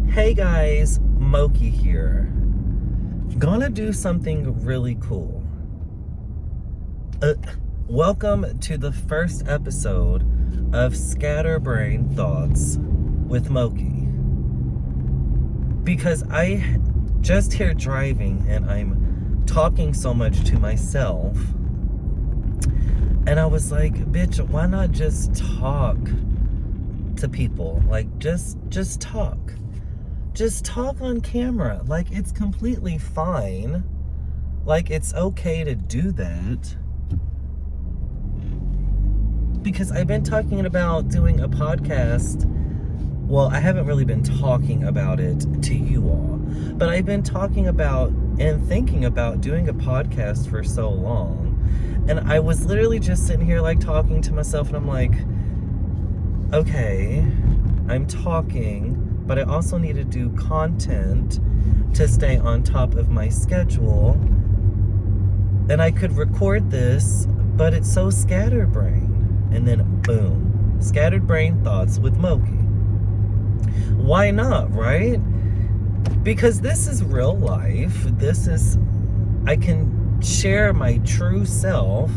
Hey guys, Moki here. Gonna do something really cool. Welcome to the first episode of Scatterbrain Thoughts with Moki. Because I just here driving and I'm talking so much to myself. And I was like, bitch, why not just talk to people? Like, just talk. Just talk on camera. Like, it's completely fine. Like, it's okay to do that. Because I've been talking about doing a podcast. Well, I haven't really been talking about it to you all. But I've been talking about and thinking about doing a podcast for so long. And I was literally just sitting here, like, talking to myself. And I'm like, okay, I'm talking, but I also need to do content to stay on top of my schedule. And I could record this, but it's so scatterbrain. And then boom, scattered-brain thoughts with Moki. Why not, right? Because this is real life. I can share my true self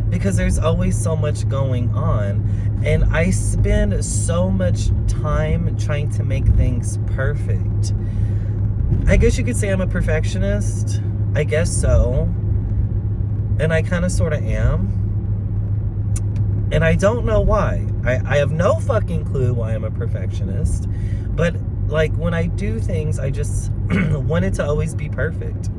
because there's always so much going on. And I spend so much time trying to make things perfect. I guess you could say I'm a perfectionist. I guess so. And I kind of sort of am. And I don't know why. I have no fucking clue why I'm a perfectionist. But, like, when I do things, I just want it to always be perfect.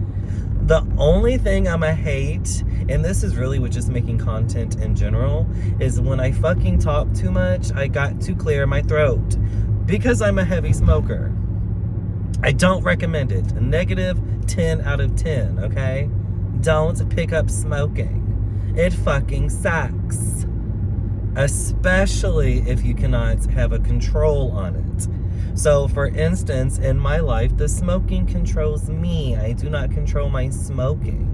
The only thing I'm a hate, and this is really with just making content in general, is when I fucking talk too much, I got to clear my throat. Because I'm a heavy smoker. I don't recommend it. A negative 10 out of 10, okay? Don't pick up smoking. It fucking sucks. Especially if you cannot have a control on it. So, for instance, in my life, the smoking controls me. I do not control my smoking.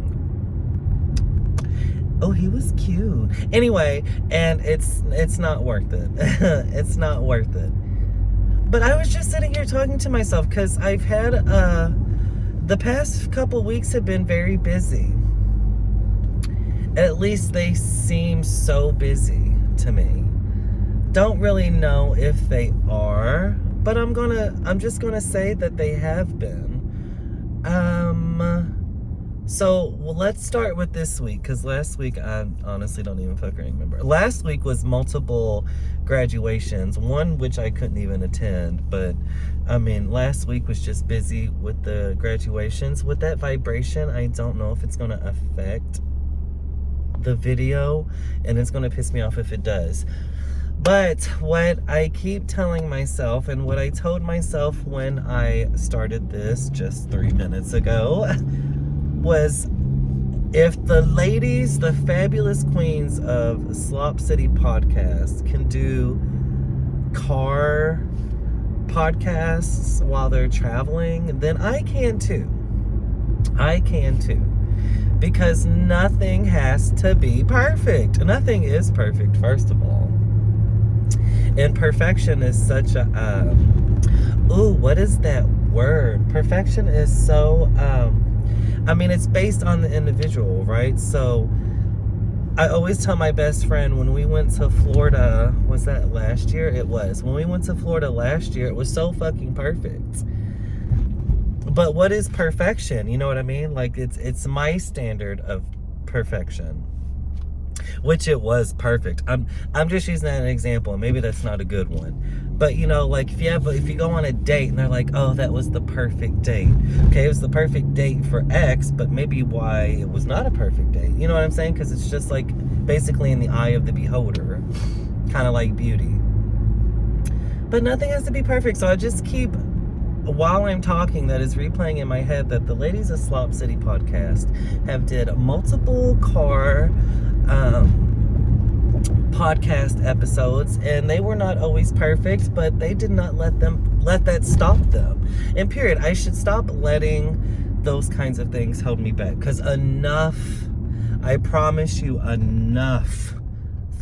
Oh, he was cute. Anyway, and it's not worth it. It's not worth it. But I was just sitting here talking to myself because I've had, the past couple weeks have been very I'm At least they seem so busy to me. Don't really know if they are. But I'm just gonna say that they have been. Let's start with this week, because last week, I honestly don't even fucking remember. Last week was multiple graduations, one which I couldn't even attend, but, I mean, last week was just busy with the graduations. With that vibration, I don't know if it's gonna affect the video, and it's gonna piss me off if it does. But what I keep telling myself, and what I told myself when I started this just 3 minutes ago, was if the ladies, the fabulous queens of Slop City Podcast can do car podcasts while they're traveling, then I can too. I can too. Because nothing has to be perfect. Nothing is perfect, first of all. And perfection is such a, what is that word? Perfection is so, it's based on the individual, right? So, I always tell my best friend when we went to Florida, was that last year? It was. When we went to Florida last year, it was so fucking perfect. But what is perfection? You know what I mean? Like, it's my standard of perfection. Which it was perfect. I'm just using that as an example. Maybe that's not a good one. But, you know, like, if you go on a date and they're like, oh, that was the perfect date. Okay, it was the perfect date for X, but maybe why it was not a perfect date. You know what I'm saying? Because it's just, like, basically in the eye of the beholder. Kind of like beauty. But nothing has to be perfect. So I just keep, while I'm talking, that is replaying in my head that the ladies of Slop City Podcast have did multiple car podcast episodes, and they were not always perfect, but they did not let that stop them. And period, I should stop letting those kinds of things hold me back, because enough, I promise you, enough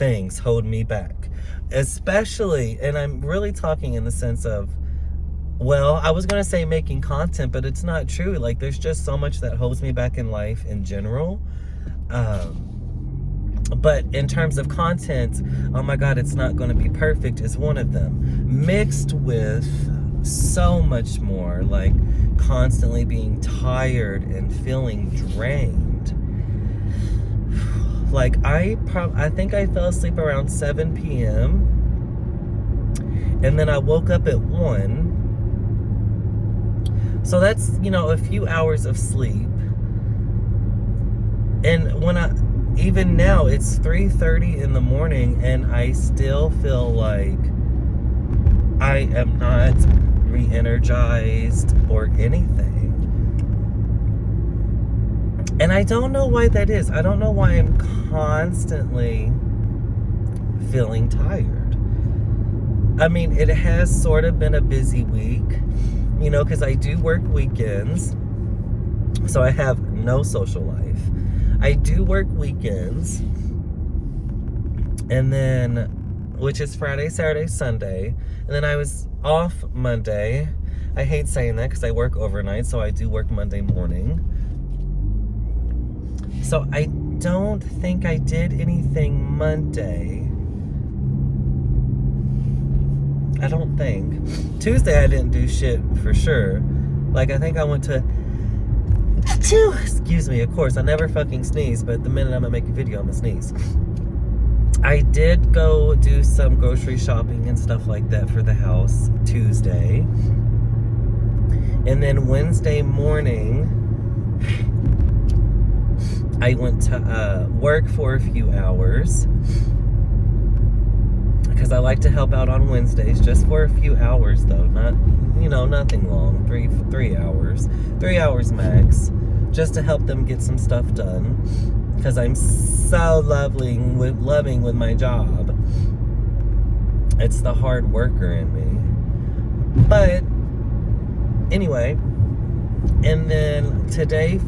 things hold me back. Especially, and I'm really talking in the sense of, well, I was going to say making content, but it's not true. Like, there's just so much that holds me back in life in general. But in terms of content, oh my God, it's not going to be perfect is one of them. Mixed with so much more, like constantly being tired and feeling drained. Like, I think I fell asleep around 7 p.m. And then I woke up at 1. So that's, a few hours of sleep. And even now, it's 3:30 in the morning, and I still feel like I am not re-energized or anything. And I don't know why that is. I don't know why I'm constantly feeling tired. I mean, it has sort of been a busy week, because I do work weekends, so I have no social life. I do work weekends, and then, which is Friday, Saturday, Sunday, and then I was off Monday. I hate saying that because I work overnight, so I do work Monday morning. So I don't think I did anything Monday. I don't think. Tuesday I didn't do shit for sure. Like, I think I went to... Excuse me, of course, I never fucking sneeze, but the minute I'm gonna make a video, I'm gonna sneeze. I did go do some grocery shopping and stuff like that for the house Tuesday. And then Wednesday morning, I went to work for a few hours. Because I like to help out on Wednesdays, just for a few hours though. Not, nothing long. 3 hours. 3 hours max. Just to help them get some stuff done. Because I'm so loving with my job. It's the hard worker in me. But anyway, and then today,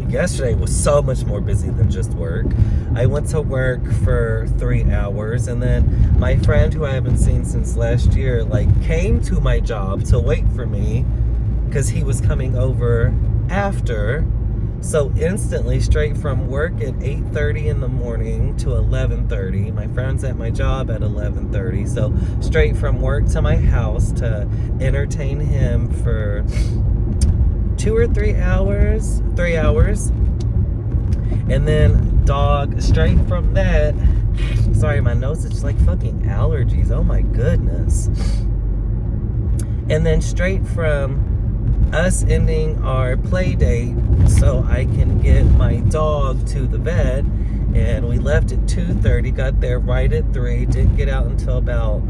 yesterday was so much more busy than just work. I went to work for 3 hours, and then my friend, who I haven't seen since last year, came to my job to wait for me because he was coming over after. So instantly, straight from work at 8:30 in the morning to 11:30. My friend's at my job at 11:30. So straight from work to my house to entertain him for 2 or 3 hours. 3 hours. And then straight from that. Sorry, my nose is just like fucking allergies. Oh my goodness. And then straight from us ending our play date so I can get my dog to the vet, and we left at 2:30, got there right at 3, didn't get out until about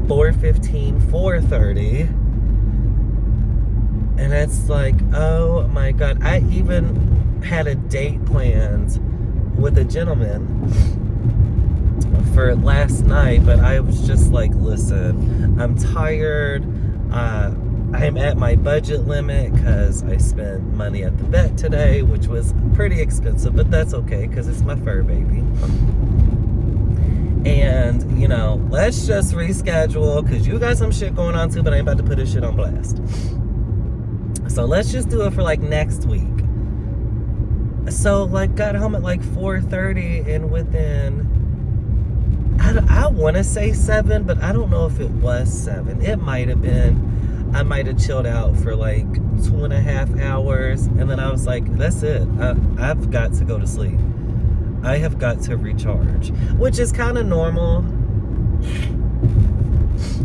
4:15, 4:30, and it's like, oh my God. I even had a date planned with a gentleman for last night, but I was just like, listen, I'm tired, I'm at my budget limit because I spent money at the vet today, which was pretty expensive, but that's okay because it's my fur baby. And, let's just reschedule because you got some shit going on too, but I ain't about to put this shit on blast. So let's just do it for next week. So got home at 4:30, and within, I want to say 7, but I don't know if it was 7. It might have been. I might have chilled out for 2.5 hours, and then I was like, that's it. I've got to go to sleep. I have got to recharge, which is kind of normal.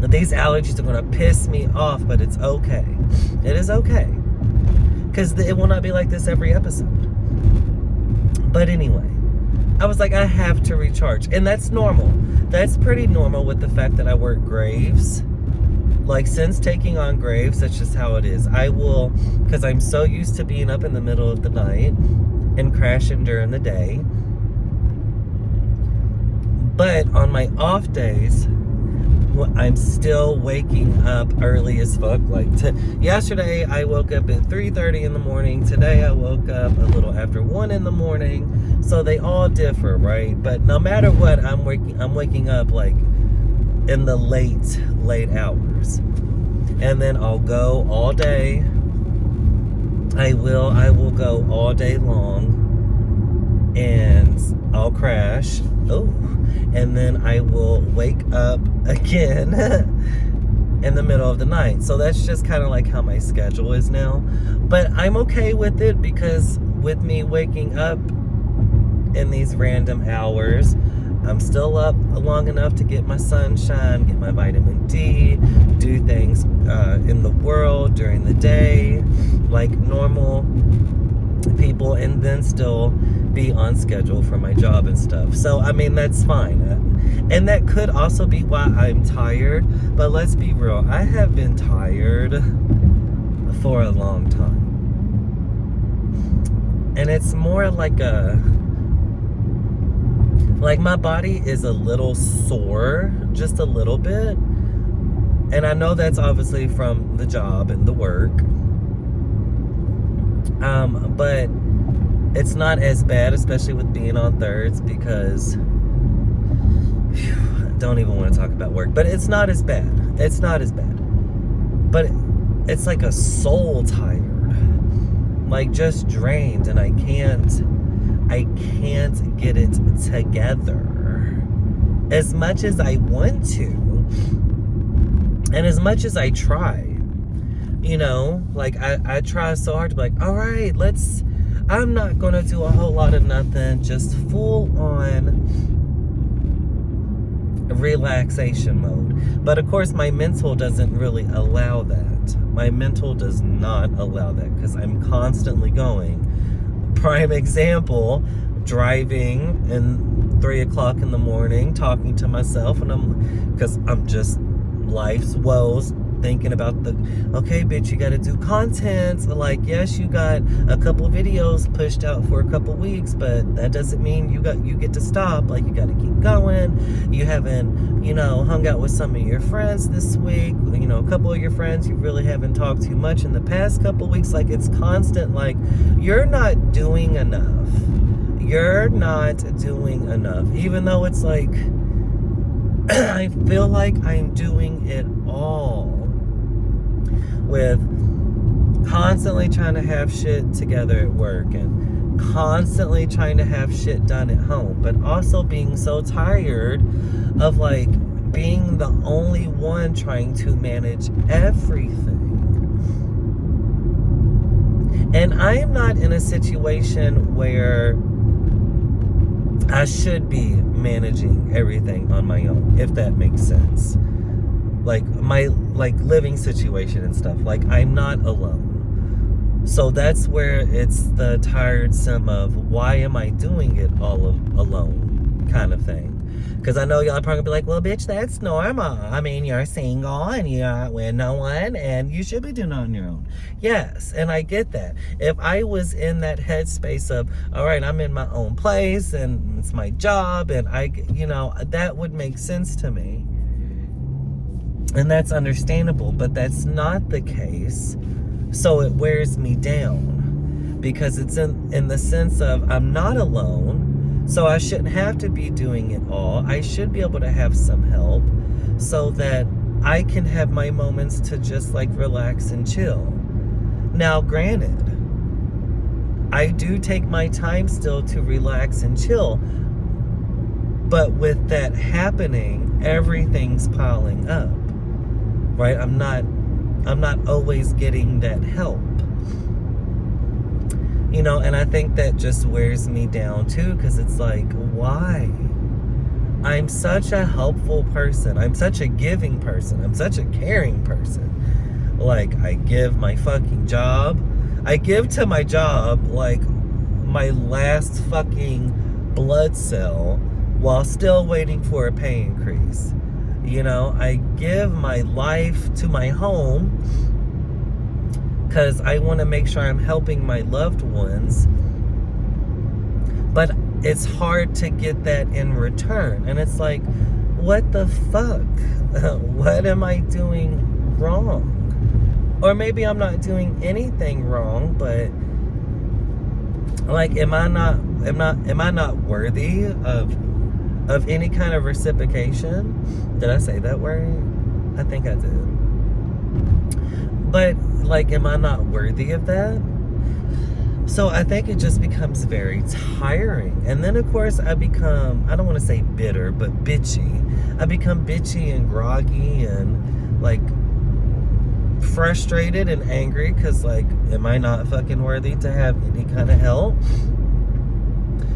These allergies are going to piss me off, but it's okay. It is okay. Because it will not be like this every episode. But anyway, I was like, I have to recharge. And that's normal. That's pretty normal with the fact that I work graves. Since taking on graves, that's just how it is. I will, because I'm so used to being up in the middle of the night and crashing during the day. But on my off days, I'm still waking up early as fuck. Yesterday, I woke up at 3:30 in the morning. Today, I woke up a little after 1 in the morning. So they all differ, right? But no matter what, I'm waking up like in the late hours. And then I'll go all day. I will go all day long, and I'll crash. Oh, and then I will wake up again in the middle of the night. So that's just kind of like how my schedule is now. But I'm okay with it, because with me waking up in these random hours, I'm still up long enough to get my sunshine, get my vitamin D, do things in the world during the day like normal people, and then still be on schedule for my job and stuff. So I mean, that's fine. And that could also be why I'm tired. But let's be real, I have been tired for a long time. And it's more like my body is a little sore, just a little bit. And I know that's obviously from the job and the work. But it's not as bad, especially with being on thirds, because I don't even want to talk about work. But it's not as bad. It's not as bad. But it's like a soul tired. Like just drained, and I can't get it together as much as I want to, and as much as I try. You know, like I try so hard to be like, all right, I'm not gonna do a whole lot of nothing, just full on relaxation mode. But of course my mental doesn't really allow that. My mental does not allow that, because I'm constantly going. Prime example, driving and 3 o'clock in the morning, talking to myself, and because I'm just life's woes, thinking about okay, bitch, you gotta do content. Like, yes, you got a couple videos pushed out for a couple weeks, but that doesn't mean you get to stop. Like, you gotta keep going. You haven't, hung out with some of your friends this week. A couple of your friends you really haven't talked too much in the past couple weeks. Like, it's constant. Like, you're not doing enough. You're not doing enough. Even though it's like, I feel like I'm doing it all, with constantly trying to have shit together at work, and constantly trying to have shit done at home, but also being so tired of like being the only one trying to manage everything. And I am not in a situation where I should be managing everything on my own, if that makes sense. Like my living situation and stuff. Like, I'm not alone. So that's where it's the tiresome of, why am I doing it all alone kind of thing. Because I know y'all are probably gonna be like, well, bitch, that's normal. I mean, you're single and you're with no one, and you should be doing it on your own. Yes, and I get that. If I was in that headspace of, all right, I'm in my own place and it's my job, and that would make sense to me. And that's understandable, but that's not the case. So it wears me down, because it's in the sense of, I'm not alone, so I shouldn't have to be doing it all. I should be able to have some help, so that I can have my moments to just like relax and chill. Now, granted, I do take my time still to relax and chill, but with that happening, everything's piling up. Right? I'm not always getting that help. And I think that just wears me down too, because it's like, why? I'm such a helpful person. I'm such a giving person. I'm such a caring person. Like, I give my fucking job. I give to my job like my last fucking blood cell, while still waiting for a pay increase. I give my life to my home, because I want to make sure I'm helping my loved ones. But it's hard to get that in return. And it's like, what the fuck? What am I doing wrong? Or maybe I'm not doing anything wrong, but Like, am I not worthy of any kind of reciprocation? Did I say that word? I think I did. But like, am I not worthy of that? So I think it just becomes very tiring. And then of course I become, I don't want to say bitter, but bitchy. I become bitchy and groggy and like frustrated and angry because like, am I not fucking worthy to have any kind of help?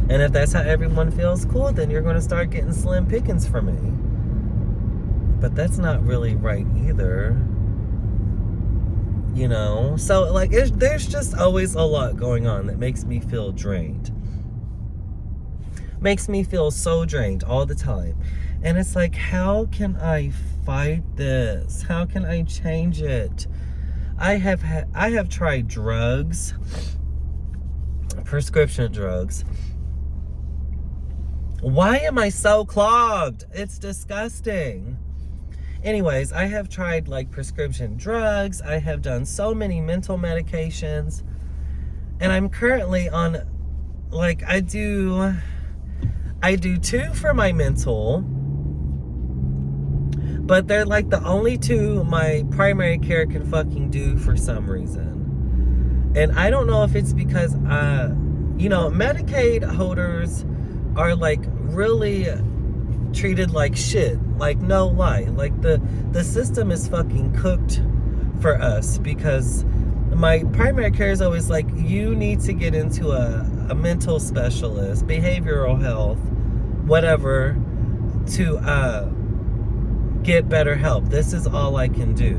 And if that's how everyone feels, cool, then you're going to start getting slim pickings from me. But that's not really right either. You know? So, like, there's just always a lot going on that makes me feel drained. Makes me feel so drained all the time. And it's like, how can I fight this? How can I change it? I have tried drugs, prescription drugs. Why am I so clogged? It's disgusting. Anyways, I have tried like prescription drugs. I have done so many mental medications. And I'm currently on, like, I do 2 for my mental. But they're like the only 2 my primary care can fucking do for some reason. And I don't know if it's because, Medicaid holders are like really treated like shit. Like, no lie. Like, the system is fucking cooked for us because my primary care is always like, you need to get into a mental specialist, behavioral health, whatever, to get better help. This is all I can do.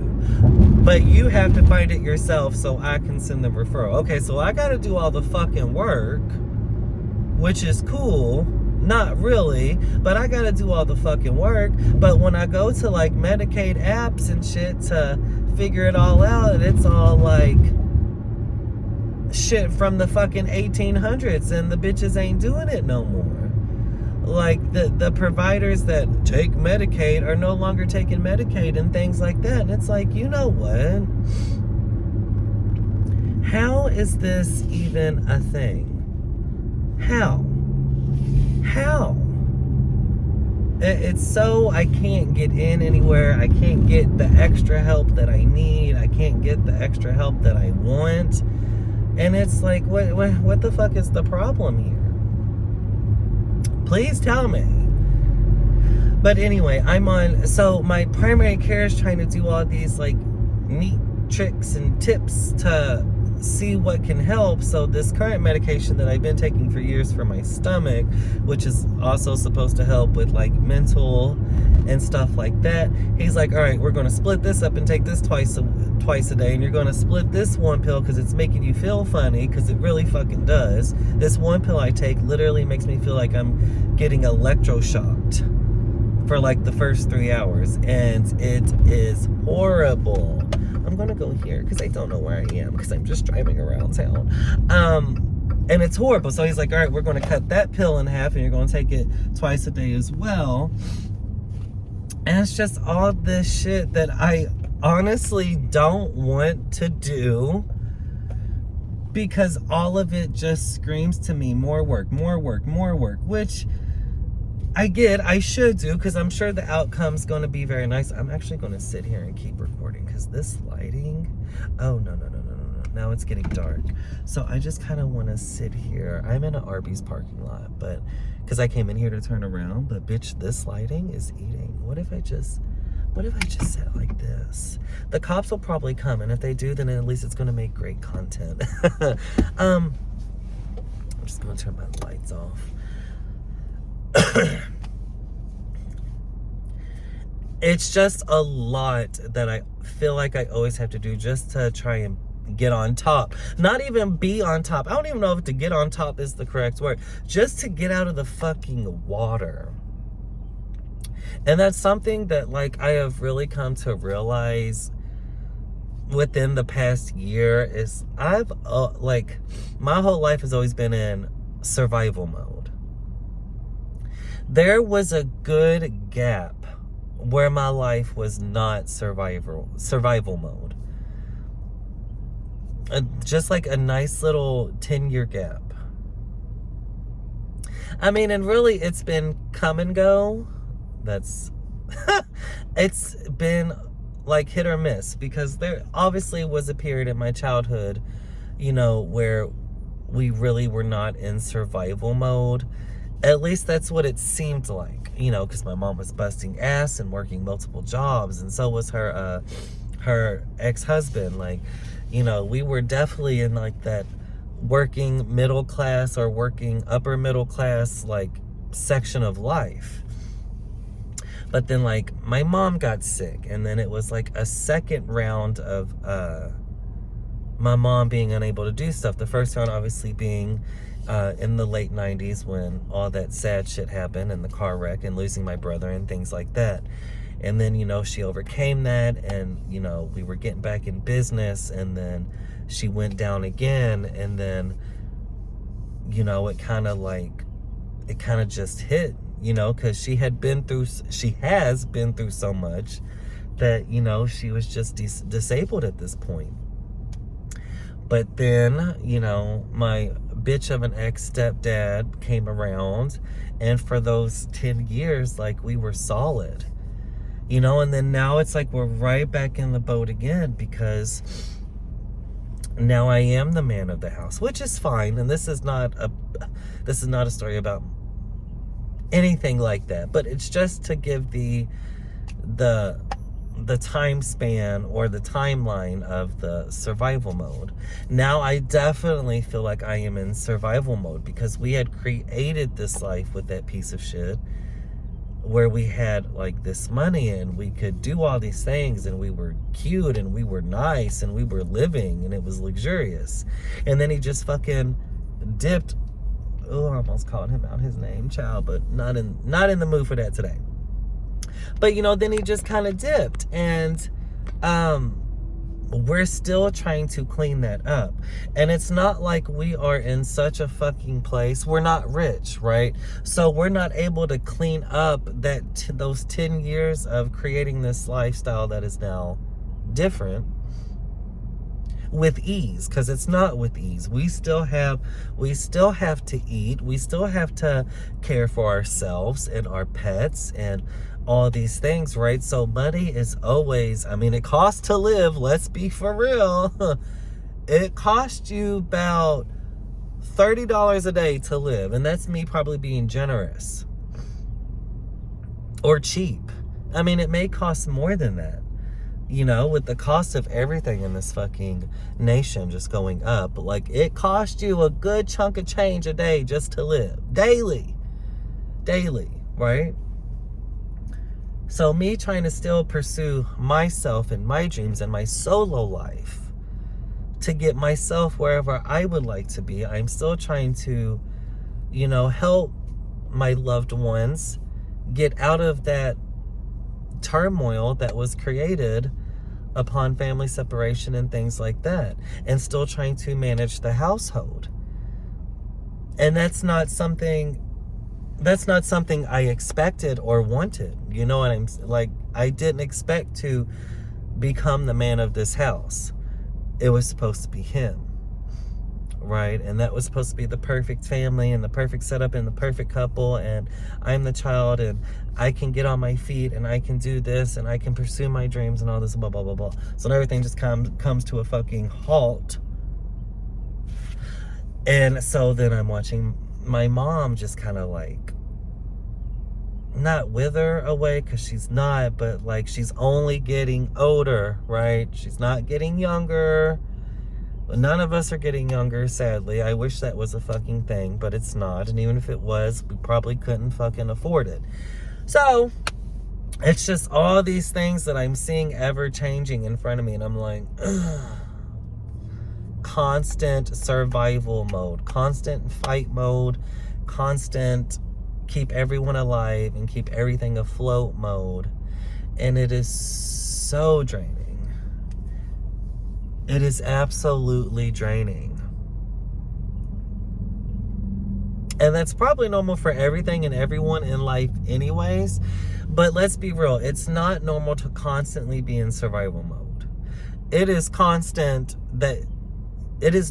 But you have to find it yourself so I can send them referral. Okay, so I gotta do all the fucking work, which is cool. Not really, but I gotta do all the fucking work. But when I go to like Medicaid apps and shit to figure it all out, it's all like shit from the fucking 1800s and the bitches ain't doing it no more. Like the providers that take Medicaid are no longer taking Medicaid and things like that. And it's like, you know what? How is this even a thing? How? It's so, I can't get in anywhere. I can't get the extra help that I need. I can't get the extra help that I want. And it's like, what the fuck is the problem here? Please tell me. But anyway, so my primary care is trying to do all these like neat tricks and tips to see what can help. So this current medication that I've been taking for years for my stomach, which is also supposed to help with like mental and stuff like that, he's like, all right, we're going to split this up and take this twice a day, and you're going to split this one pill because it's making you feel funny, because it really fucking does. This one pill I take literally makes me feel like I'm getting electroshocked for like the first 3 hours, and it is horrible. I'm gonna go here because I don't know where I am because I'm just driving around town. And it's horrible. So he's like, all right, we're gonna cut that pill in half and you're gonna take it twice a day as well. And it's just all this shit that I honestly don't want to do, because all of it just screams to me more work, which I get, I should do, because I'm sure the outcome's going to be very nice. I'm actually going to sit here and keep recording because this lighting, oh, no. Now it's getting dark. So I just kind of want to sit here. I'm in an Arby's parking lot, but because I came in here to turn around, but bitch, this lighting is eating. What if I just sit like this? The cops will probably come, and if they do, then at least it's going to make great content. I'm just going to turn my lights off. It's just a lot that I feel like I always have to do just to try and get on top. Not even be on top. I don't even know if to get on top is the correct word. Just to get out of the fucking water. And that's something that like I have really come to realize within the past year is I've like my whole life has always been in survival mode. There was a good gap where my life was not survival mode. Just like a nice little 10-year gap. I mean, and really it's been come and go. That's it's been like hit or miss, because there obviously was a period in my childhood, where we really were not in survival mode. At least that's what it seemed like, because my mom was busting ass and working multiple jobs, and so was her ex-husband. Like, we were definitely in like that working middle class or working upper middle class like section of life. But then like my mom got sick, and then it was like a second round of my mom being unable to do stuff. The first round obviously being in the late 90s, when all that sad shit happened and the car wreck and losing my brother and things like that. And then, she overcame that, and, we were getting back in business, and then she went down again, and then, it kind of just hit, because she has been through so much that, she was just disabled at this point. But then, my bitch of an ex-stepdad came around, and for those 10 years, like, we were solid. And then now it's like we're right back in the boat again, because now I am the man of the house, which is fine. And this is not a story about anything like that, but it's just to give the time span or the timeline of the survival mode. Now I definitely feel like I am in survival mode, because we had created this life with that piece of shit, where we had like this money and we could do all these things, and we were cute and we were nice and we were living and it was luxurious. And then he just fucking dipped. Oh, I almost called him out his name, child, but not in the mood for that today. But then he just kind of dipped, and we're still trying to clean that up. And it's not like we are in such a fucking place. We're not rich, right? So we're not able to clean up those 10 years of creating this lifestyle that is now different with ease, because it's not with ease. We still have to eat. We still have to care for ourselves and our pets and all these things, right? So money is always, it costs to live. Let's be for real. It costs you about $30 a day to live. And that's me probably being generous or cheap. It may cost more than that, with the cost of everything in this fucking nation just going up. Like, it costs you a good chunk of change a day just to live daily, right? So me trying to still pursue myself and my dreams and my solo life to get myself wherever I would like to be. I'm still trying to, help my loved ones get out of that turmoil that was created upon family separation and things like that, and still trying to manage the household. And that's not something I expected or wanted. You know what I'm like? I didn't expect to become the man of this house. It was supposed to be him, right? And that was supposed to be the perfect family and the perfect setup and the perfect couple, and I'm the child, and I can get on my feet, and I can do this, and I can pursue my dreams and all this, blah, blah, blah, blah. So everything just comes to a fucking halt. And so then I'm watching my mom just kind of like, not wither away, because she's not, but like she's only getting older, right? She's not getting younger. None of us are getting younger, sadly. I wish that was a fucking thing, but it's not. And even if it was, we probably couldn't fucking afford it. So it's just all these things that I'm seeing ever changing in front of me, and I'm like, ugh. Constant survival mode, constant fight mode, constant keep everyone alive and keep everything afloat mode. And it is so draining. It is absolutely draining. And that's probably normal for everything and everyone in life anyways. But let's be real, it's not normal to constantly be in survival mode. It is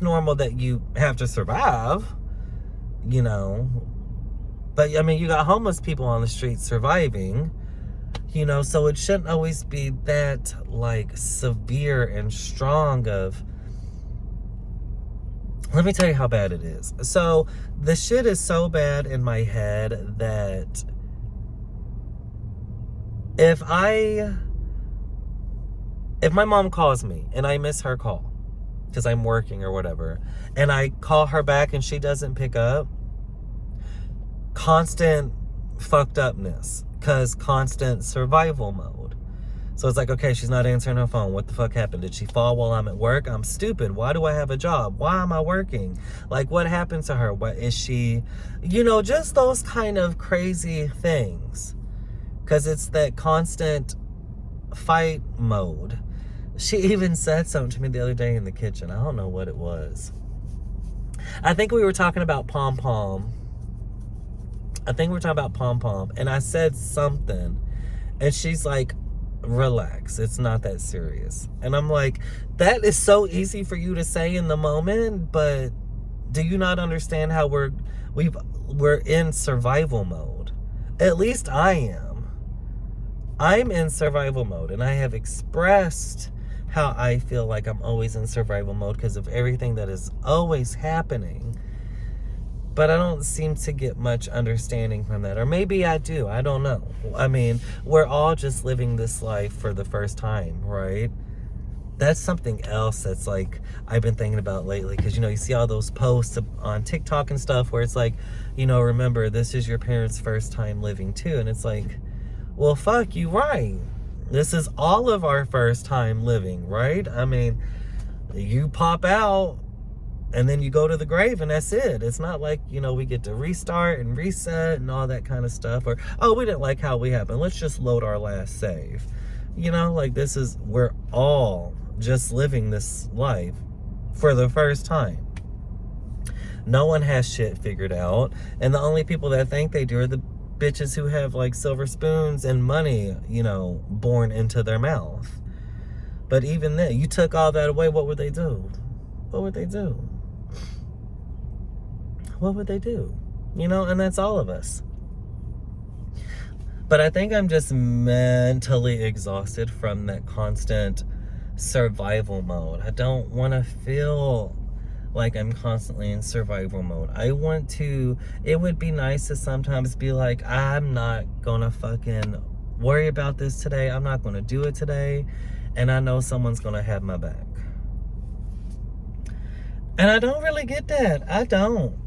normal that you have to survive, But I mean, you got homeless people on the street surviving, you know, so it shouldn't always be that like severe and strong of. Let me tell you how bad it is. So the shit is so bad in my head that if my mom calls me and I miss her call because I'm working or whatever, and I call her back and she doesn't pick up, constant fucked upness, because constant survival mode. So it's like, okay, she's not answering her phone. What the fuck happened? Did she fall while I'm at work? I'm stupid. Why do I have a job? Why am I working? Like, what happened to her? What is she, you know, just those kind of crazy things. Because it's that constant fight mode. She even said something to me the other day in the kitchen. I don't know what it was. I think we were talking about Pom Pom. And I said something. And she's like, relax, it's not that serious. And I'm like, that is so easy for you to say in the moment, but do you not understand how we're in survival mode? At least I am. I'm in survival mode, and I have expressed how I feel like I'm always in survival mode because of everything that is always happening. But I don't seem to get much understanding from that. Or maybe I do. I don't know. I mean, we're all just living this life for the first time, right? That's something else that's like I've been thinking about lately. Because, you know, you see all those posts on TikTok and stuff where it's like, you know, remember, this is your parents' first time living too. And it's like, well, fuck, you right. This is all of our first time living, right? I mean, you pop out and then you go to the grave and that's it. It's not like, you know, we get to restart and reset and all that kind of stuff. Or, oh, we didn't like how we happened. Let's just load our last save. You know, like we're all just living this life for the first time. No one has shit figured out. And the only people that think they do are the bitches who have like silver spoons and money, you know, born into their mouth. But even then, you took all that away, what would they do? What would they do? What would they do? You know, and that's all of us. But I think I'm just mentally exhausted from that constant survival mode. I don't want to feel like I'm constantly in survival mode. It would be nice to sometimes be like, I'm not gonna fucking worry about this today. I'm not gonna do it today. And I know someone's gonna have my back. And I don't really get that. I don't.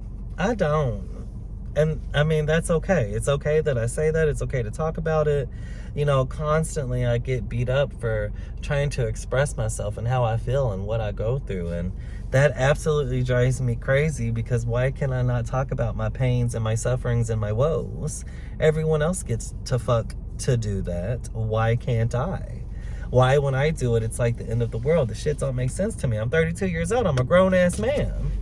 And I mean, that's okay. It's okay that I say that. It's okay to talk about it. You know, constantly I get beat up for trying to express myself and how I feel and what I go through. And that absolutely drives me crazy, because why can I not talk about my pains and my sufferings and my woes? Everyone else gets to do that. Why can't I? Why, when I do it, it's like the end of the world? The shit don't make sense to me. I'm 32 years old. I'm a grown-ass man.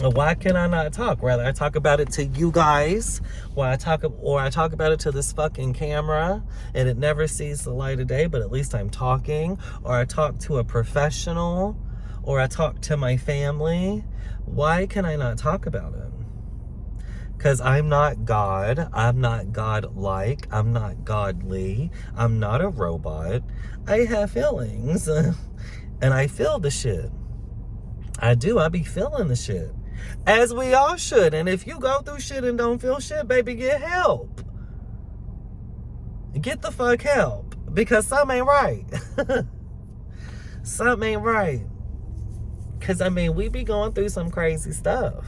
Why can I not talk? Rather, I talk about it to you guys, or I talk about it to this fucking camera, and it never sees the light of day, but at least I'm talking. Or I talk to a professional, or I talk to my family. Why can I not talk about it? Because I'm not God. I'm not God-like. I'm not godly. I'm not a robot. I have feelings. And I feel the shit. I do. I be feeling the shit. As we all should. And if you go through shit and don't feel shit, baby, get help. Get the fuck help. Because something ain't right. Something ain't right. Because, I mean, we be going through some crazy stuff.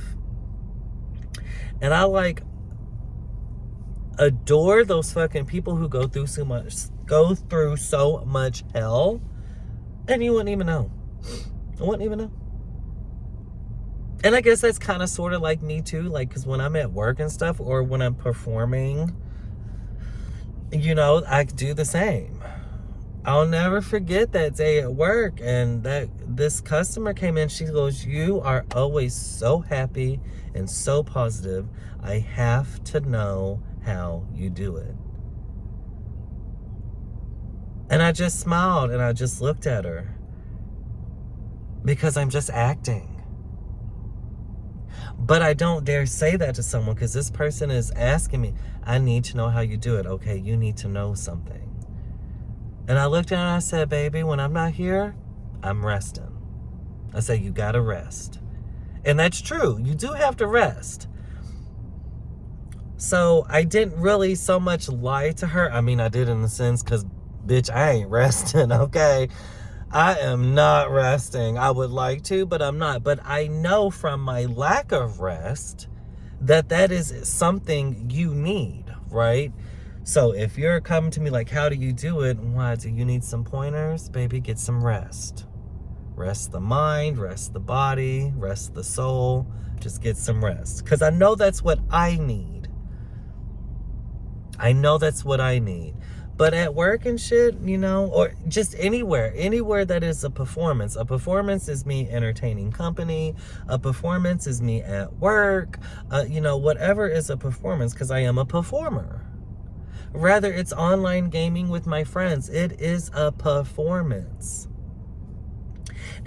And I, like, adore those fucking people who go through so much hell. And you wouldn't even know. I wouldn't even know. And I guess that's kind of sort of like me too, like, because when I'm at work and stuff, or when I'm performing, you know, I do the same. I'll never forget that day at work, and that this customer came in. She goes, "You are always so happy and so positive. I have to know how you do it." And I just smiled and I just looked at her, because I'm just acting. But I don't dare say that to someone because this person is asking me, I need to know how you do it. Okay, you need to know something. And I looked at her and I said, baby, when I'm not here, I'm resting. I said, you gotta rest. And that's true. You do have to rest. So I didn't really so much lie to her. I mean, I did in the sense because, bitch, I ain't resting, okay? I am not resting. I would like to, but I'm not. But I know from my lack of rest that that is something you need, right? So if you're coming to me like, how do you do it? Why, do you need some pointers? Baby, get some rest. Rest the mind, rest the body, rest the soul. Just get some rest. Because I know that's what I need. I know that's what I need. But at work and shit, you know, or just anywhere that is a performance. A performance is me entertaining company. A performance is me at work. You know, whatever is a performance, because I am a performer. Rather, it's online gaming with my friends. It is a performance.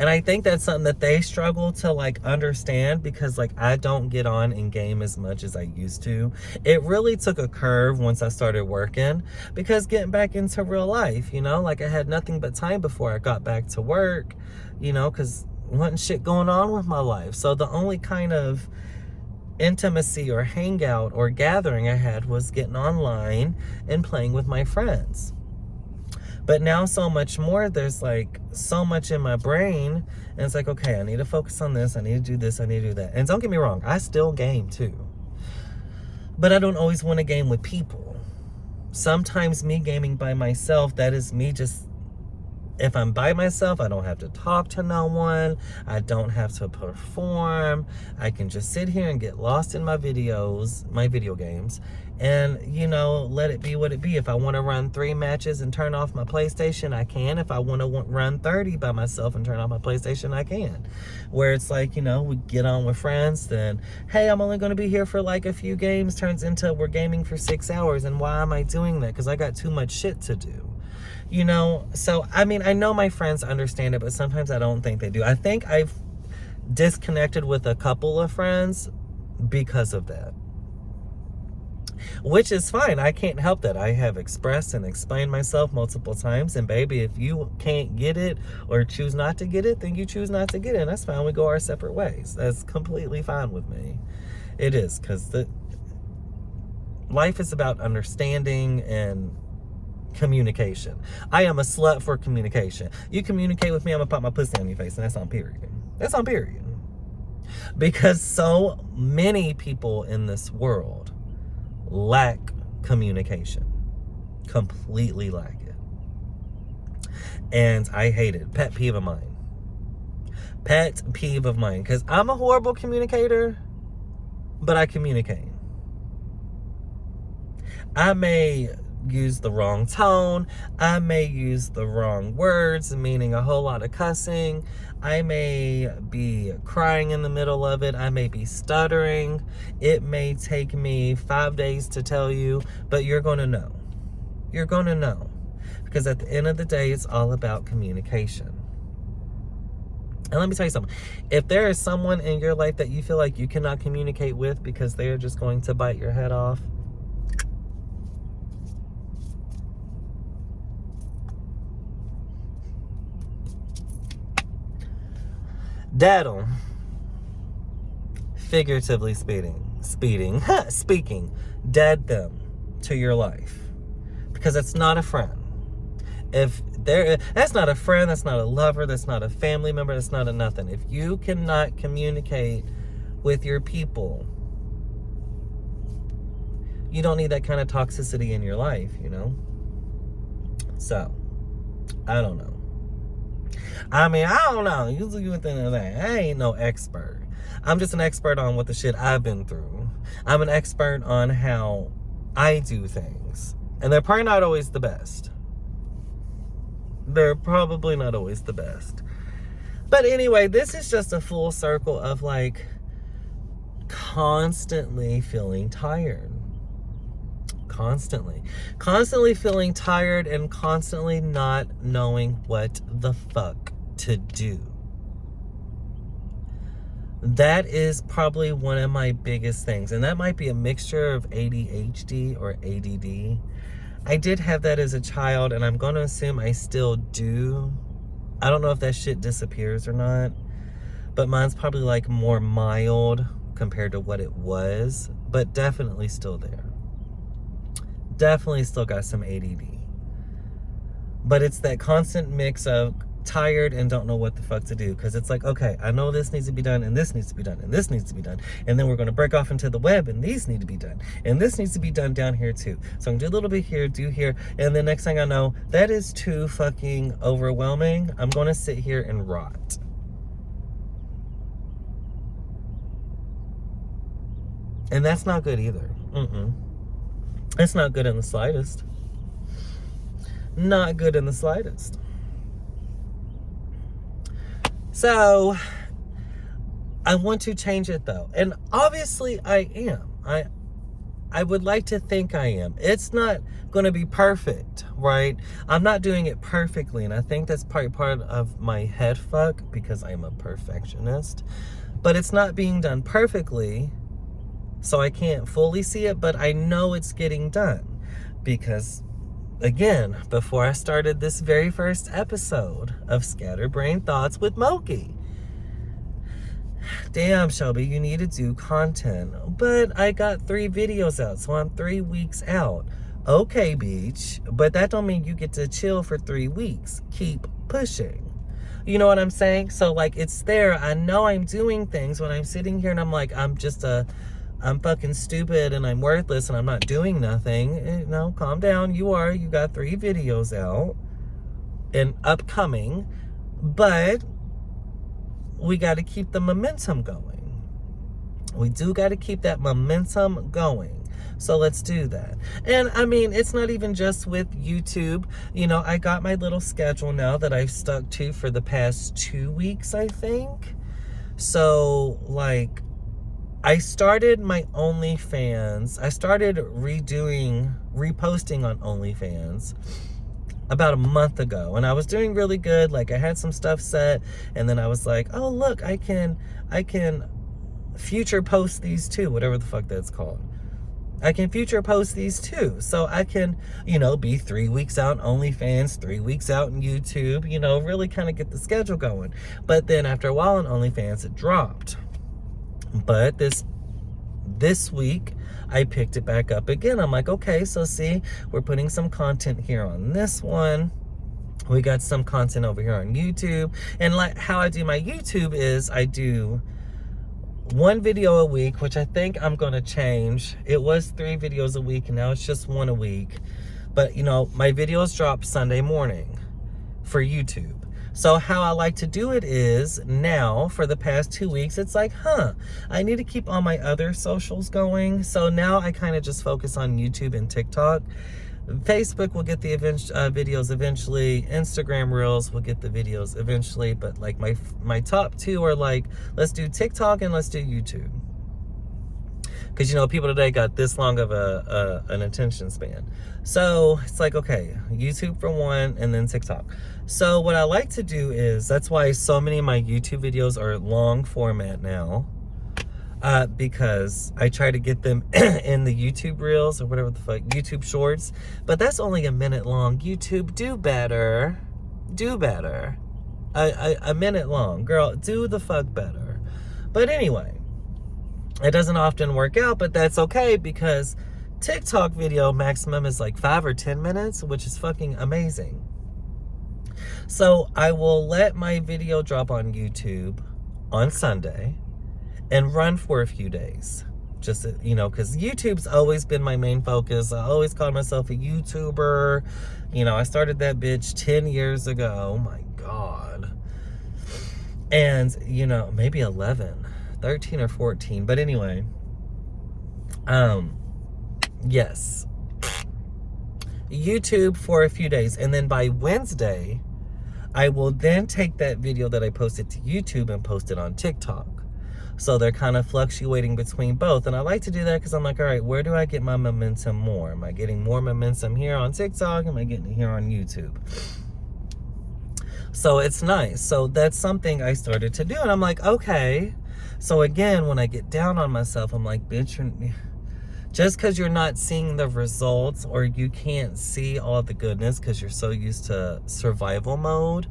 And I think that's something that they struggle to like understand because like I don't get on and game as much as I used to. It really took a curve once I started working because getting back into real life, you know, like I had nothing but time before I got back to work, you know, because wasn't shit going on with my life. So the only kind of intimacy or hangout or gathering I had was getting online and playing with my friends. But now so much more, there's like so much in my brain and it's like, okay, I need to focus on this, I need to do this, I need to do that. And don't get me wrong, I still game too, but I don't always want to game with people. Sometimes me gaming by myself, that is me just, if I'm by myself, I don't have to talk to no one. I don't have to perform. I can just sit here and get lost in my videos, my video games, and, you know, let it be what it be. If I want to run 3 matches and turn off my PlayStation, I can. If I want to run 30 by myself and turn off my PlayStation, I can. Where it's like, you know, we get on with friends, then, hey, I'm only going to be here for like a few games, turns into we're gaming for 6 hours. And why am I doing that? Because I got too much shit to do. You know, so, I mean, I know my friends understand it, but sometimes I don't think they do. I think I've disconnected with a couple of friends because of that. Which is fine. I can't help that. I have expressed and explained myself multiple times. And baby, if you can't get it or choose not to get it, then you choose not to get it. And that's fine. We go our separate ways. That's completely fine with me. It is, because life is about understanding and communication. I am a slut for communication. You communicate with me, I'm gonna pop my pussy on your face, and that's on period. That's on period. Because so many people in this world lack communication. Completely lack it. And I hate it. Pet peeve of mine. Pet peeve of mine. Because I'm a horrible communicator, but I communicate. I may use the wrong tone. I may use the wrong words, meaning a whole lot of cussing. I may be crying in the middle of it. I may be stuttering. It may take me 5 days to tell you, but you're going to know. You're going to know. Because at the end of the day, it's all about communication. And let me tell you something. If there is someone in your life that you feel like you cannot communicate with because they are just going to bite your head off, daddle, figuratively speaking, dead them to your life, because that's not a friend. That's not a friend, that's not a lover, that's not a family member, that's not a nothing. If you cannot communicate with your people, you don't need that kind of toxicity in your life, you know? So, I don't know. I mean, I don't know. You would think of that. I ain't no expert. I'm just an expert on what the shit I've been through. I'm an expert on how I do things. And they're probably not always the best. They're probably not always the best. But anyway, this is just a full circle of like constantly feeling tired. Constantly feeling tired and constantly not knowing what the fuck to do. That is probably one of my biggest things. And that might be a mixture of ADHD or ADD. I did have that as a child, and I'm going to assume I still do. I don't know if that shit disappears or not, but mine's probably like more mild compared to what it was, but definitely still there. Definitely still got some ADD. But it's that constant mix of tired and don't know what the fuck to do, because it's like, okay, I know this needs to be done, and this needs to be done, and this needs to be done, and then we're going to break off into the web, and these need to be done, and this needs to be done down here too. So I'm gonna do a little bit here, do here, and then next thing I know, that is too fucking overwhelming. I'm going to sit here and rot. And that's not good either. It's not good in the slightest. Not good in the slightest. So I want to change it though. And obviously I am. I would like to think I am. It's not going to be perfect, right? I'm not doing it perfectly. And I think that's part of my head fuck, because I'm a perfectionist. But it's not being done perfectly, so I can't fully see it, but I know it's getting done. Because again, before I started this very first episode of Scatterbrain Thoughts with Moki, damn, Shelby, you need to do content. But I got 3 videos out, so I'm 3 weeks out. Okay, beach, but that don't mean you get to chill for 3 weeks. Keep pushing. You know what I'm saying? So like, it's there. I know I'm doing things when I'm sitting here and I'm like, I'm fucking stupid and I'm worthless and I'm not doing nothing. No, calm down. You got 3 videos out and upcoming, but we got to keep the momentum going. We do got to keep that momentum going. So let's do that. And I mean, it's not even just with YouTube. You know, I got my little schedule now that I've stuck to for the past 2 weeks, I think. So like, I started my OnlyFans. I started reposting on OnlyFans about a month ago, and I was doing really good. Like, I had some stuff set, and then I was like, oh look, I can future post these too, whatever the fuck that's called. I can future post these too. So I can, be 3 weeks out on OnlyFans, 3 weeks out on YouTube, really kind of get the schedule going. But then after a while on OnlyFans, it dropped. But this week, I picked it back up again. I'm like, okay, so see, we're putting some content here on this one. We got some content over here on YouTube. And like how I do my YouTube is I do 1 video a week, which I think I'm going to change. It was 3 videos a week, and now it's just 1 a week. But, my videos drop Sunday morning for YouTube. So how I like to do it is now for the past 2 weeks, it's like, I need to keep all my other socials going. So now I kind of just focus on YouTube and TikTok. Facebook will get the videos eventually. Instagram Reels will get the videos eventually. But like my top 2 are like, let's do TikTok and let's do YouTube. Because, people today got this long of an attention span. So it's like, okay, YouTube for 1 and then TikTok. So what I like to do is, that's why so many of my YouTube videos are long format now. Because I try to get them in the YouTube Reels or whatever the fuck, YouTube Shorts. But that's only a minute long. YouTube, do better. Do better. A minute long. Girl, do the fuck better. But anyway. It doesn't often work out, but that's okay, because TikTok video maximum is like 5 or 10 minutes, which is fucking amazing. So I will let my video drop on YouTube on Sunday and run for a few days. Just, because YouTube's always been my main focus. I always called myself a YouTuber. I started that bitch 10 years ago. Oh my God. And, maybe 11. 13 or 14, but anyway, yes, YouTube for a few days, and then by Wednesday, I will then take that video that I posted to YouTube and post it on TikTok. So they're kind of fluctuating between both, and I like to do that because I'm like, all right, where do I get my momentum more? Am I getting more momentum here on TikTok? Am I getting it here on YouTube? So it's nice. So that's something I started to do, and I'm like, okay. So again, when I get down on myself, I'm like, bitch, just because you're not seeing the results or you can't see all the goodness because you're so used to survival mode,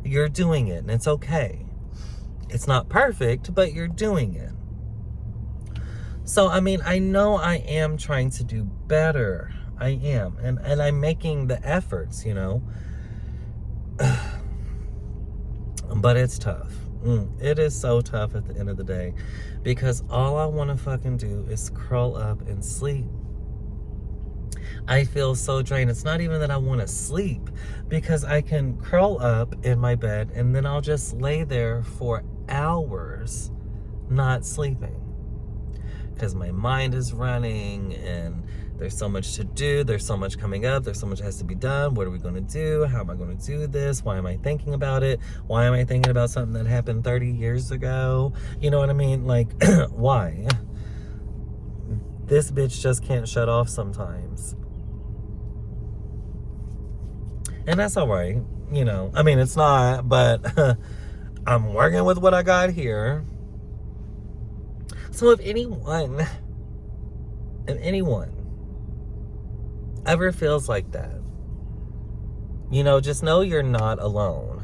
you're doing it and it's okay. It's not perfect, but you're doing it. So, I mean, I know I am trying to do better. I am. And I'm making the efforts, you know. But it's tough. It is so tough at the end of the day. Because all I want to fucking do is curl up and sleep. I feel so drained. It's not even that I want to sleep. Because I can curl up in my bed and then I'll just lay there for hours not sleeping. Because my mind is running and there's so much to do. There's so much coming up. There's so much that has to be done. What are we going to do? How am I going to do this? Why am I thinking about it? Why am I thinking about something that happened 30 years ago? You know what I mean? Like, why? This bitch just can't shut off sometimes. And that's all right. You know, I mean, it's not, but I'm working with what I got here. So if anyone ever feels like that, you know, just know you're not alone.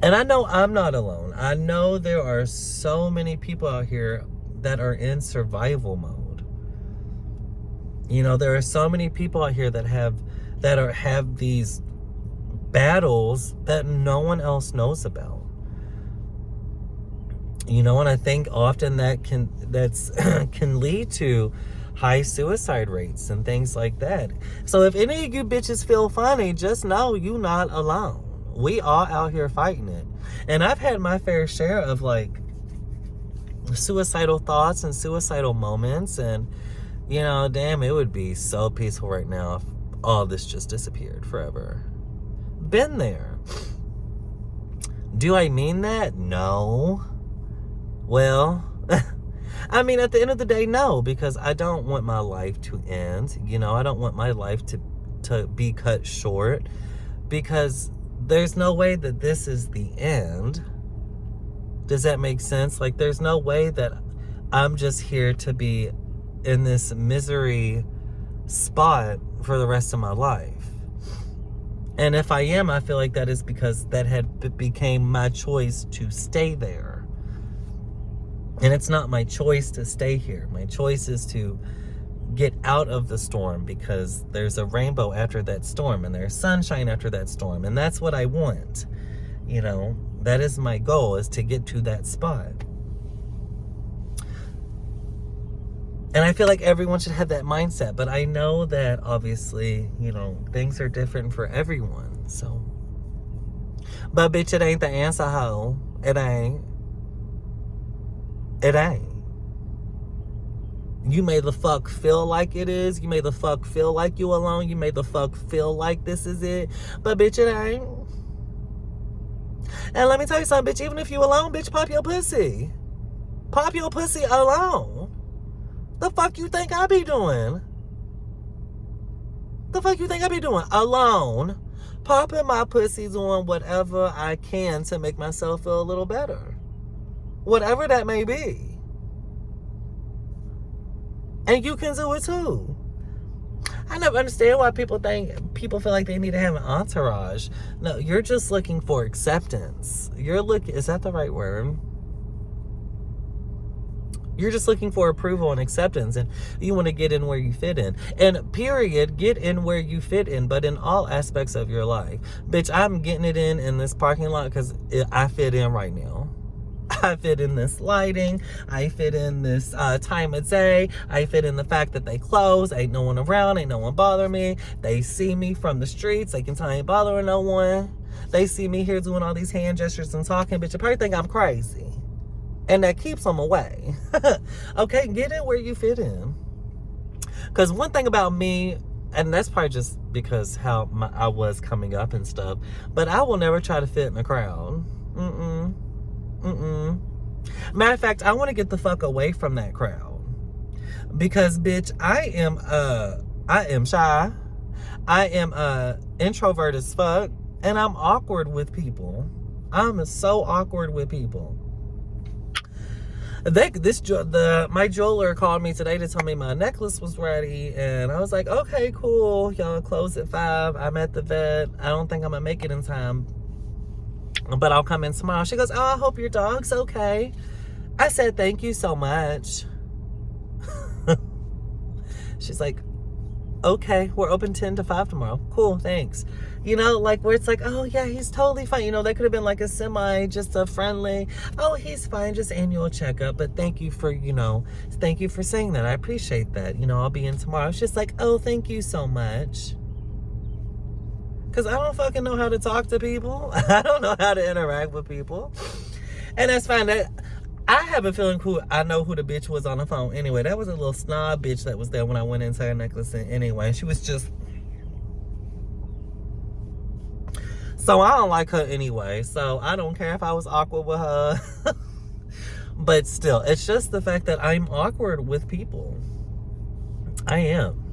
And I know I'm not alone. I know there are so many people out here that are in survival mode. You know, there are so many people out here that have these battles that no one else knows about. You know, and I think often that can lead to high suicide rates and things like that. So if any of you bitches feel funny, just know you not alone. We all out here fighting it. And I've had my fair share of like suicidal thoughts and suicidal moments, and you know, damn, it would be so peaceful right now if all this just disappeared forever. Been there. Do I mean that? No. Well, I mean, at the end of the day, no, because I don't want my life to end. You know, I don't want my life to be cut short, because there's no way that this is the end. Does that make sense? Like, there's no way that I'm just here to be in this misery spot for the rest of my life. And if I am, I feel like that is because that became my choice to stay there. And it's not my choice to stay here. My choice is to get out of the storm, because there's a rainbow after that storm and there's sunshine after that storm. And that's what I want. You know, that is my goal, is to get to that spot. And I feel like everyone should have that mindset. But I know that obviously, you know, things are different for everyone. So, but bitch, it ain't the answer, ho. It ain't. It ain't. You may the fuck feel like it is. You may the fuck feel like you alone. You may the fuck feel like this is it. But bitch, it ain't. And let me tell you something, bitch. Even if you alone, bitch, pop your pussy. Pop your pussy alone. The fuck you think I be doing? The fuck you think I be doing? Alone. Popping my pussy, doing whatever I can to make myself feel a little better. Whatever that may be. And you can do it too. I never understand why people feel like they need to have an entourage. No, you're just looking for acceptance. Is that the right word? You're just looking for approval and acceptance, and you want to get in where you fit in. And period, get in where you fit in, but in all aspects of your life. Bitch, I'm getting it in this parking lot because I fit in right now. I fit in this lighting. I fit in this time of day. I fit in the fact that they close. Ain't no one around. Ain't no one bother me. They see me from the streets. They can tell I ain't bothering no one. They see me here doing all these hand gestures and talking. Bitch, you probably think I'm crazy. And that keeps them away. Okay, get in where you fit in. Because one thing about me, and that's probably just because how I was coming up and stuff, but I will never try to fit in a crowd. Matter of fact, I want to get the fuck away from that crowd, because bitch, I am shy. I am introvert as fuck, and I'm awkward with people. I'm so awkward with people. My jeweler called me today to tell me my necklace was ready, and I was like, okay, cool. Y'all close at 5. I'm at the vet. I don't think I'm gonna make it in time, but I'll come in tomorrow. She goes, oh, I hope your dog's okay. I said, thank you so much. She's like, okay, we're open 10 to 5 tomorrow. Cool, thanks. You know, like where it's like, oh yeah, he's totally fine. You know, that could have been like a semi, just a friendly, oh, he's fine, just annual checkup. But thank you for, thank you for saying that. I appreciate that. I'll be in tomorrow. It's just like, oh, thank you so much. Because I don't fucking know how to talk to people. I don't know how to interact with people. And that's fine. I have a feeling I know who the bitch was on the phone. Anyway, that was a little snob bitch that was there when I went into her necklace. And anyway, she was just... So I don't like her anyway. So I don't care if I was awkward with her. But still, it's just the fact that I'm awkward with people. I am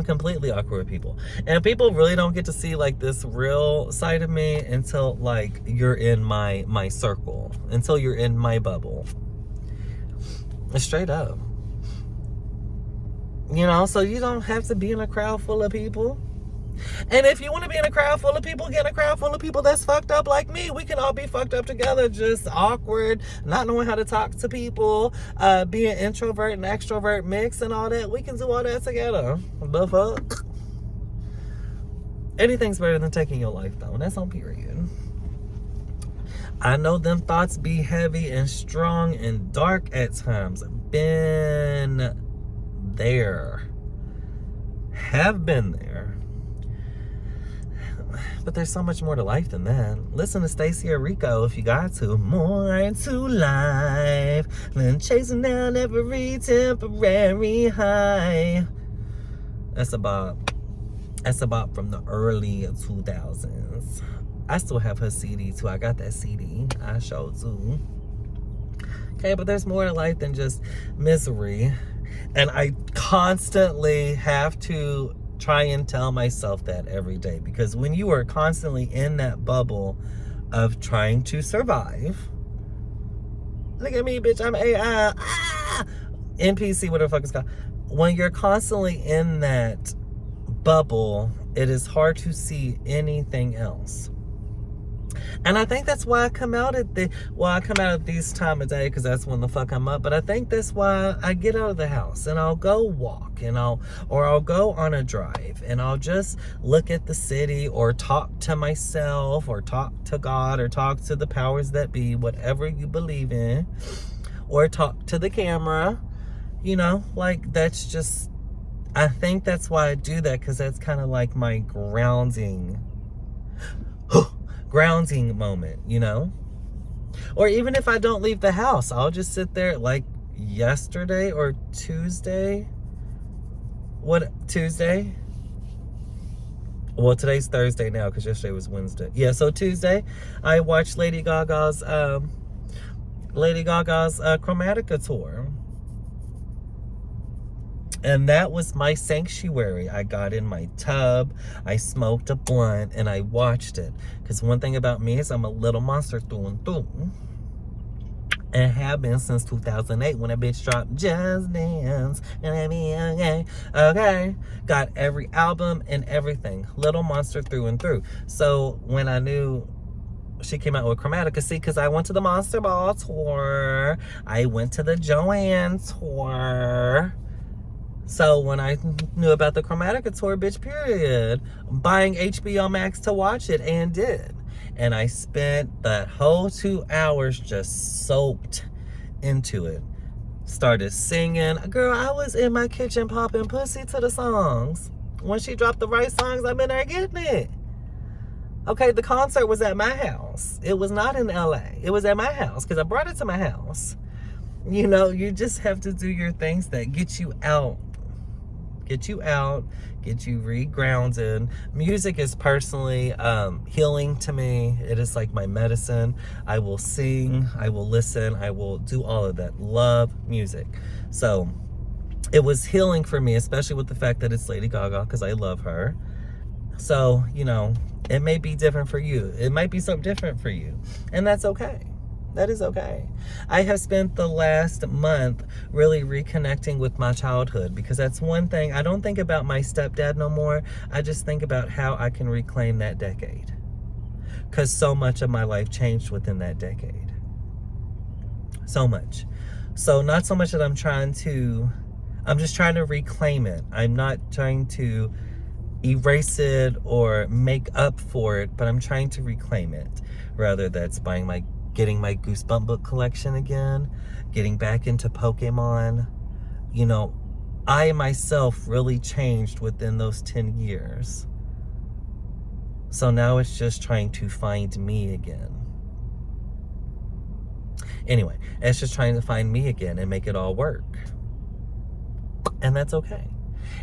completely awkward with people. And people really don't get to see like this real side of me until like you're in my circle, until you're in my bubble. Straight up. So you don't have to be in a crowd full of people. And if you want to be in a crowd full of people, get in a crowd full of people that's fucked up like me. We can all be fucked up together, just awkward, not knowing how to talk to people, being introvert and extrovert mix and all that. We can do all that together. The fuck? Anything's better than taking your life, though. And that's on period. I know them thoughts be heavy and strong and dark at times. Been there. Have been there. But there's so much more to life than that. Listen to Stacey Rico if you got to. More to life than chasing down every temporary high. That's about from the early 2000s. I still have her CD too. I got that CD. I showed too. Okay, but there's more to life than just misery. And I constantly have to try and tell myself that every day, because when you are constantly in that bubble of trying to survive, look at me, bitch, I'm AI, NPC, whatever the fuck it's called. When you're constantly in that bubble, it is hard to see anything else. And I think that's why I come out at this time of day, because that's when the fuck I'm up. But I think that's why I get out of the house and I'll go walk and I'll go on a drive and I'll just look at the city or talk to myself or talk to God or talk to the powers that be, whatever you believe in, or talk to the camera. Like that's just, I think that's why I do that, because that's kind of like my grounding moment, or even if I don't leave the house, I'll just sit there. Like yesterday or Tuesday, Tuesday, well, today's Thursday now because yesterday was Wednesday. Yeah, so Tuesday I watched Lady Gaga's Chromatica tour. And that was my sanctuary. I got in my tub, I smoked a blunt, and I watched it. Because one thing about me is I'm a little monster through and through. And have been since 2008 when a bitch dropped Just Dance. And be okay. Okay. Got every album and everything. Little monster through and through. So when I knew she came out with Chromatica, see, because I went to the Monster Ball tour. I went to the Joanne tour. So when I knew about the Chromatica tour, bitch, period, buying HBO Max to watch it, and did. And I spent that whole 2 hours just soaked into it. Started singing. Girl, I was in my kitchen popping pussy to the songs. When she dropped the right songs, I've been there getting it. Okay, the concert was at my house. It was not in LA. It was at my house because I brought it to my house. You just have to do your things that get you out, get you re-grounded. Music is personally healing to me. It is like my medicine. I will sing, I will listen, I will do all of that. Love music. So it was healing for me, especially with the fact that it's Lady Gaga, because I love her. So, it may be different for you. It might be something different for you. And that's okay. That is okay. I have spent the last month really reconnecting with my childhood, because that's one thing. I don't think about my stepdad no more. I just think about how I can reclaim that decade, because so much of my life changed within that decade. So much. So not so much that I'm just trying to reclaim it. I'm not trying to erase it or make up for it, but I'm trying to reclaim it. Rather, that's getting my Goosebump book collection again, getting back into Pokemon. You know, I myself really changed within those 10 years. So now it's just trying to find me again. Anyway, it's just trying to find me again and make it all work. And that's okay.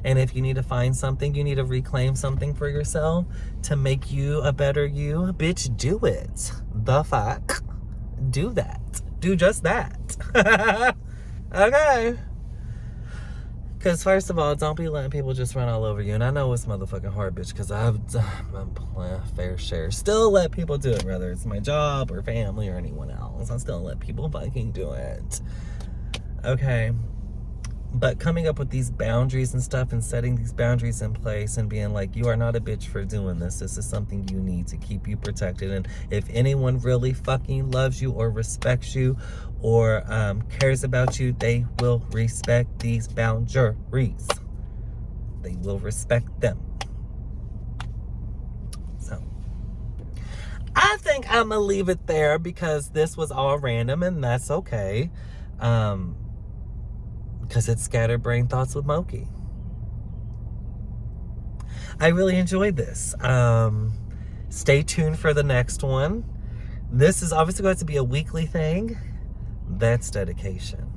And if you need to find something, you need to reclaim something for yourself to make you a better you, bitch, do it. The fuck? Do that. Do just that. Okay. Because first of all, don't be letting people just run all over you. And I know it's motherfucking hard, bitch, because I've done my fair share. Still let people do it, whether it's my job or family or anyone else. I still let people fucking do it. Okay. But coming up with these boundaries and stuff, and setting these boundaries in place and being like, you are not a bitch for doing this. This is something you need to keep you protected. And if anyone really fucking loves you or respects you or cares about you, they will respect these boundaries. They will respect them. So I think I'm gonna leave it there, because this was all random, and that's okay. Because it's Scatterbrain Thoughts with Moki. I really enjoyed this. Stay tuned for the next one. This is obviously going to be a weekly thing. That's dedication.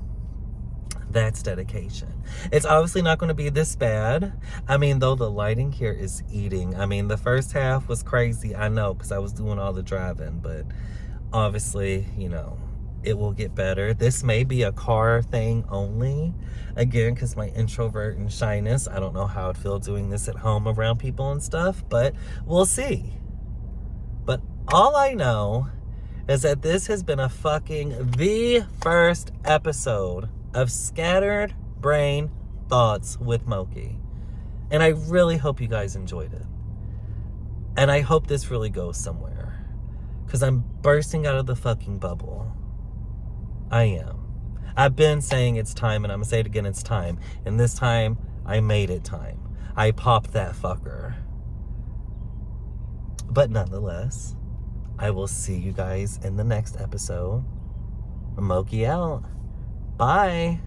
That's dedication. It's obviously not going to be this bad. I mean, though the lighting here is eating. I mean, the first half was crazy. I know, because I was doing all the driving. But obviously, you know, it will get better. This may be a car thing only. Again, because my introvert and shyness, I don't know how I'd feel doing this at home around people and stuff, but we'll see. But all I know is that this has been the first episode of Scattered Brain Thoughts with Moki. And I really hope you guys enjoyed it. And I hope this really goes somewhere, because I'm bursting out of the fucking bubble. I am. I've been saying it's time, and I'm gonna say it again, it's time. And this time, I made it time. I popped that fucker. But nonetheless, I will see you guys in the next episode. Moki out. Bye.